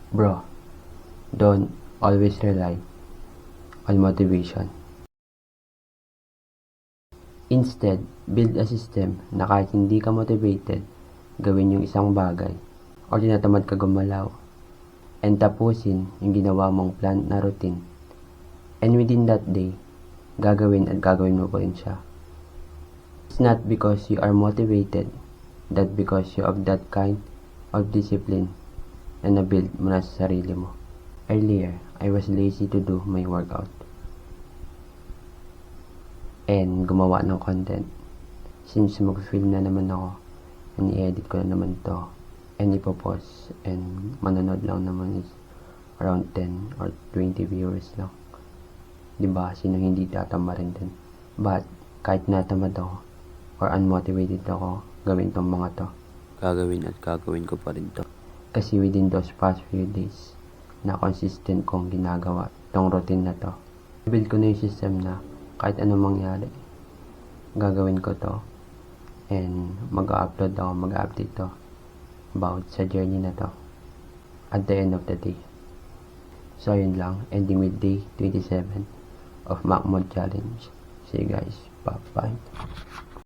Bro, don't always rely on motivation. Instead, build a system na kahit hindi ka motivated, gawin yung isang bagay o tinatamad ka gumalaw and tapusin yung ginawa mong plan na routine. And within that day, gagawin mo pa rin siya. It's not because you are motivated, that because you have that kind of discipline na na-build mo na sa sarili mo. Earlier, I was lazy to do my workout and gumawa ng content. Since mag-film na naman ako and i-edit ko na naman to and ipopost and manonood lang naman is around 10 or 20 viewers lang. Diba? Sino hindi tatama rin din? But kahit natamad ako or unmotivated ako gawin tong mga to, gagawin ko pa rin to. Kasi within those past few days na consistent kong ginagawa tong routine na to, build ko na yung system na kahit anong mangyari, gagawin ko to and mag-upload ako, mag-update to about sa journey na to at the end of the day. So yun lang, ending with day 27 of Macmod Challenge. See you guys, bye-bye.